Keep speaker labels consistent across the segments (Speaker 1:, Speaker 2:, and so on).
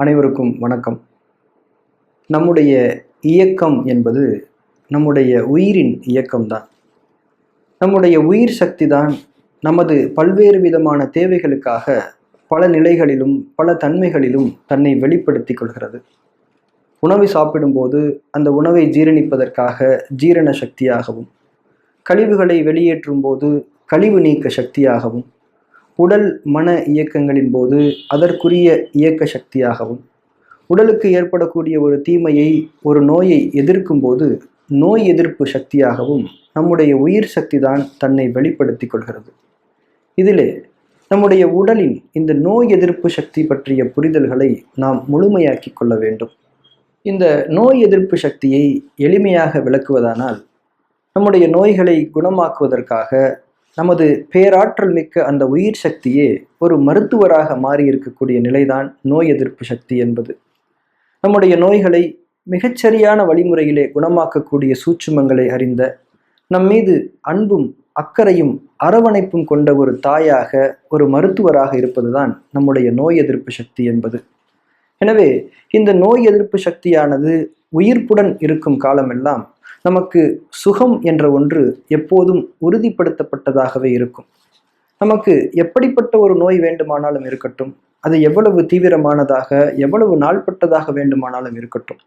Speaker 1: அனைவருக்கும் வணக்கம். நம்முடைய இயக்கம் என்பது நம்முடைய உயிரின் இயக்கம்தான். நம்முடைய உயிர் சக்தி தான் நமது பல்வேறு விதமான தேவைகளுக்காக பல நிலைகளிலும் பல தன்மைகளிலும் தன்னை வெளிப்படுத்தி கொள்கிறது. உணவை சாப்பிடும்போது அந்த உணவை ஜீரணிப்பதற்காக ஜீரண சக்தியாகவும், கழிவுகளை வெளியேற்றும் போது கழிவு நீக்க சக்தியாகவும், உடல் மன இயக்கங்களின் போது அதற்குரிய இயக்க சக்தியாகவும், உடலுக்கு ஏற்படக்கூடிய ஒரு தீமையை ஒரு நோயை எதிர்க்கும் போது நோய் எதிர்ப்பு சக்தியாகவும் நம்முடைய உயிர் சக்தி தான் தன்னை வெளிப்படுத்தி கொள்கிறது. இதிலே நம்முடைய உடலின் இந்த நோய் எதிர்ப்பு சக்தி பற்றிய புரிதல்களை நாம் முழுமையாக்கி கொள்ள வேண்டும். இந்த நோய் எதிர்ப்பு சக்தியை எளிமையாக விளக்குவதானால், நம்முடைய நோய்களை குணமாக்குவதற்காக நமது பேராற்றல் மிக்க அந்த உயிர் சக்தியே ஒரு மருத்துவராக மாறி இருக்கக்கூடிய நிலைதான் நோய் எதிர்ப்பு சக்தி என்பது. நம்முடைய நோய்களை மிகச்சரியான வழிமுறையிலே குணமாக்கக்கூடிய சூட்சுமங்களை அறிந்த, நம் மீது அன்பும் அக்கறையும் அரவணைப்பும் கொண்ட ஒரு தாயாக, ஒரு மருத்துவராக இருப்பதுதான் நம்முடைய நோய் எதிர்ப்பு சக்தி என்பது. எனவே இந்த நோய் எதிர்ப்பு சக்தியானது உயிர்ப்புடன் இருக்கும் காலமெல்லாம் நமக்கு சுகம் என்ற ஒன்று எப்போதும் உறுதிப்படுத்தப்பட்டதாகவே இருக்கும். நமக்கு எப்படிப்பட்ட ஒரு நோய் வேண்டுமானாலும் இருக்கட்டும், அது எவ்வளவு தீவிரமானதாக, எவ்வளவு நாள்பட்டதாக வேண்டுமானாலும் இருக்கட்டும்,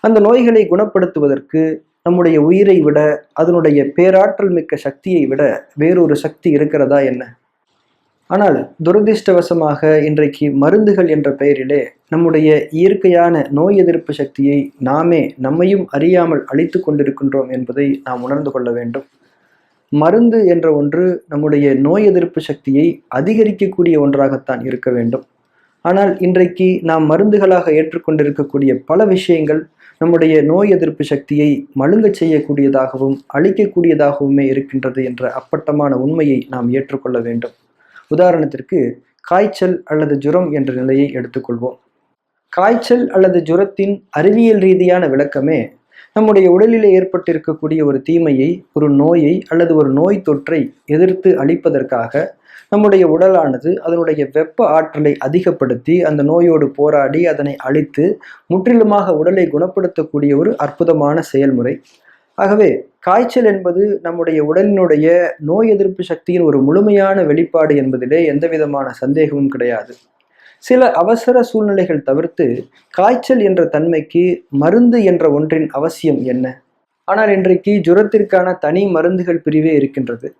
Speaker 1: அந்த நோய்களை குணப்படுத்துவதற்கு நம்முடைய உயிரை விட, அதனுடைய பேராற்றல் மிக்க சக்தியை விட வேறொரு சக்தி இருக்கிறதா என்ன? ஆனால் துரதிர்ஷ்டவசமாக இன்றைக்கு மருந்துகள் என்ற பெயரிலே நம்முடைய இயற்கையான நோய் எதிர்ப்பு சக்தியை நாமே நம்மையும் அறியாமல் அழித்து கொண்டிருக்கின்றோம் என்பதை நாம் உணர்ந்து கொள்ள வேண்டும். மருந்து என்ற ஒன்று நம்முடைய நோய் எதிர்ப்பு சக்தியை அதிகரிக்கக்கூடிய ஒன்றாகத்தான் இருக்க வேண்டும். ஆனால் இன்றைக்கு நாம் மருந்துகளாக ஏற்றுக்கொண்டிருக்கக்கூடிய பல விஷயங்கள் நம்முடைய நோய் எதிர்ப்பு சக்தியை மழுங்கச் செய்யக்கூடியதாகவும் அழிக்கக்கூடியதாகவுமே இருக்கின்றது என்ற அப்பட்டமான உண்மையை நாம் ஏற்றுக்கொள்ள வேண்டும். உதாரணத்திற்கு காய்ச்சல் அல்லது ஜுரம் என்ற நிலையை எடுத்துக்கொள்வோம். காய்ச்சல் அல்லது ஜுரத்தின் அறிவியல் ரீதியான விளக்கமே நம்முடைய உடலிலே ஏற்பட்டிருக்கக்கூடிய ஒரு தீமையை, ஒரு நோயை அல்லது ஒரு நோய் தொற்றை எதிர்த்து அழிப்பதற்காக நம்முடைய உடலானது அதனுடைய வெப்ப ஆற்றலை அதிகப்படுத்தி அந்த நோயோடு போராடி அதனை அழித்து முற்றிலுமாக உடலை குணப்படுத்தக்கூடிய ஒரு அற்புதமான செயல்முறை. ஆகவே காய்ச்சல் என்பது நம்முடைய உடலினுடைய நோய் எதிர்ப்பு சக்தியின் ஒரு முழுமையான வெளிப்பாடு என்பதிலே எந்த விதமான சந்தேகமும் கிடையாது. சில அவசர சூழ்நிலைகள் தவிர்த்து காய்ச்சல் என்ற தன்மைக்கு மருந்து என்ற ஒன்றின் அவசியம் என்ன? ஆனால் இன்றைக்கு ஜுரத்திற்கான தனி மருந்துகள் பிரிவே இருக்கின்றது.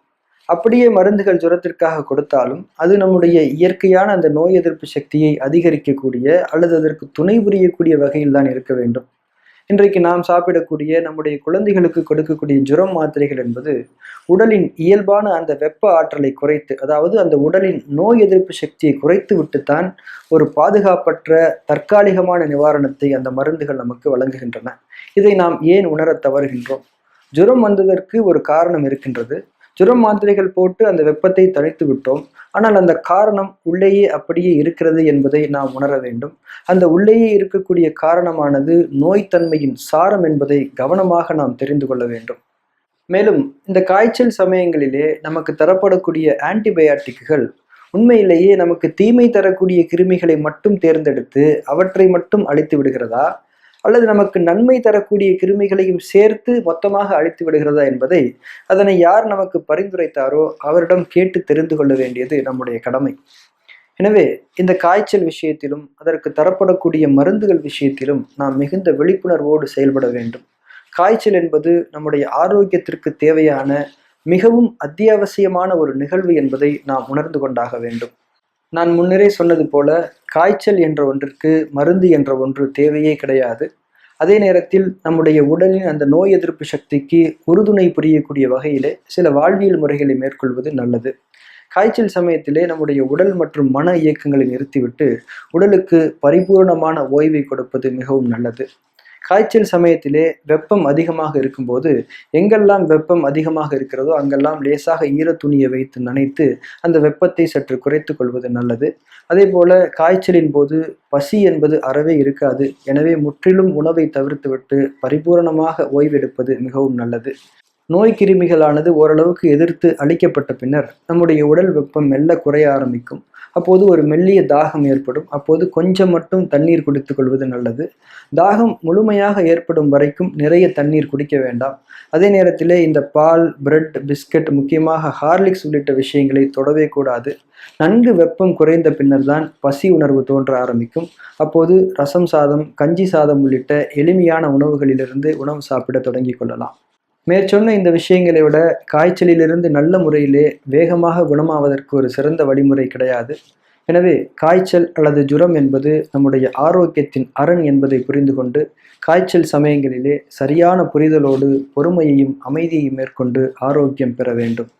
Speaker 1: அப்படியே மருந்துகள் ஜுரத்திற்காக கொடுத்தாலும் அது நம்முடைய இயற்கையான அந்த நோய் எதிர்ப்பு சக்தியை அதிகரிக்கக்கூடிய அல்லது அதற்கு துணை புரியக்கூடிய வகையில் தான் இருக்க வேண்டும். இன்றைக்கு நாம் சாப்பிடக்கூடிய, நம்முடைய குழந்தைகளுக்கு கொடுக்கக்கூடிய ஜுரம் மாத்திரைகள் என்பது உடலின் இயல்பான அந்த வெப்ப ஆற்றலை குறைத்து, அதாவது அந்த உடலின் நோய் எதிர்ப்பு சக்தியை குறைத்து விட்டுத்தான் ஒரு பாதுகாப்பற்ற தற்காலிகமான நிவாரணத்தை அந்த மருந்துகள் நமக்கு வழங்குகின்றன. இதை நாம் ஏன் உணர தவறுகின்றோம்? ஜுரம் வந்ததற்கு ஒரு காரணம் இருக்கின்றது. ஜுரம் மாத்திரைகள் போட்டு அந்த வெப்பத்தை தணித்து விட்டோம். ஆனால் அந்த காரணம் உள்ளேயே அப்படியே இருக்கிறது என்பதை நாம் உணர வேண்டும். அந்த உள்ளேயே இருக்கக்கூடிய காரணமானது நோய்த்தன்மையின் சாரம் என்பதை கவனமாக நாம் தெரிந்து கொள்ள வேண்டும். மேலும் இந்த காய்ச்சல் சமயங்களிலே நமக்கு தரப்படக்கூடிய ஆன்டிபயாட்டிக்குகள் உண்மையிலேயே நமக்கு தீமை தரக்கூடிய கிருமிகளை மட்டும் தேர்ந்தெடுத்து அவற்றை மட்டும் அழித்து விடுகிறதா, அல்லது நமக்கு நன்மை தரக்கூடிய கிருமிகளையும் சேர்த்து மொத்தமாக அழித்து விடுகிறதா என்பதை, அதனை யார் நமக்கு பரிந்துரைத்தாரோ அவரிடம் கேட்டு தெரிந்து கொள்ள வேண்டியது நம்முடைய கடமை. எனவே இந்த காய்ச்சல் விஷயத்திலும் அதற்கு தரப்படக்கூடிய மருந்துகள் விஷயத்திலும் நாம் மிகுந்த விழிப்புணர்வோடு செயல்பட வேண்டும். காய்ச்சல் என்பது நம்முடைய ஆரோக்கியத்திற்கு தேவையான மிகவும் அத்தியாவசியமான ஒரு நிகழ்வு என்பதை நாம் உணர்ந்து கொண்டாக வேண்டும். நான் முன்னரே சொன்னது போல காய்ச்சல் என்ற ஒன்றிற்கு மருந்து என்ற ஒன்று தேவையே கிடையாது. அதே நேரத்தில் நம்முடைய உடலின் அந்த நோய் எதிர்ப்பு சக்திக்கு உறுதுணை புரியக்கூடிய வகையிலே சில வாழ்வியல் முறைகளை மேற்கொள்வது நல்லது. காய்ச்சல் சமயத்திலே நம்முடைய உடல் மற்றும் மன இயக்கங்களை நிறுத்திவிட்டு உடலுக்கு பரிபூர்ணமான ஓய்வை கொடுப்பது மிகவும் நல்லது. காய்ச்சல் சமயத்திலே வெப்பம் அதிகமாக இருக்கும்போது, எங்கெல்லாம் வெப்பம் அதிகமாக இருக்கிறதோ அங்கெல்லாம் லேசாக ஈர துணியை வைத்து நனைத்து அந்த வெப்பத்தை சற்று குறைத்து கொள்வது நல்லது. அதே போல காய்ச்சலின் போது பசி என்பது அறவே இருக்காது. எனவே முற்றிலும் உணவை தவிர்த்துவிட்டு பரிபூரணமாக ஓய்வெடுப்பது மிகவும் நல்லது. நோய் கிருமிகளானது ஓரளவுக்கு எதிர்த்து அழிக்கப்பட்ட பின்னர் நம்முடைய உடல் வெப்பம் மெல்ல குறைய ஆரம்பிக்கும். அப்போது ஒரு மெல்லிய தாகம் ஏற்படும். அப்போது கொஞ்சம் மட்டும் தண்ணீர் குடித்துக் கொள்வது நல்லது. தாகம் முழுமையாக ஏற்படும் வரைக்கும் நிறைய தண்ணீர் குடிக்க வேண்டாம். அதே நேரத்திலே இந்த பால், பிரெட், பிஸ்கட், முக்கியமாக ஹார்லிக்ஸ் உள்ளிட்ட விஷயங்களை தொடவே கூடாது. நன்கு வெப்பம் குறைந்த பின்னர் தான் பசி உணர்வு தோன்ற ஆரம்பிக்கும். அப்போது ரசம் சாதம், கஞ்சி சாதம் உள்ளிட்ட எளிமையான உணவுகளிலிருந்து உணவு சாப்பிட தொடங்கிக் கொள்ளலாம். மேற்சொன்ன இந்த விஷயங்களை விட காய்ச்சலிலிருந்து நல்ல முறையிலே வேகமாக குணமாவதற்கு ஒரு சிறந்த வழிமுறை கிடையாது. எனவே காய்ச்சல் அல்லது ஜுரம் என்பது நம்முடைய ஆரோக்கியத்தின் அரண் என்பதை புரிந்து கொண்டு, காய்ச்சல் சமயங்களிலே சரியான புரிதலோடு பொறுமையையும் அமைதியையும் மேற்கொண்டு ஆரோக்கியம் பெற வேண்டும்.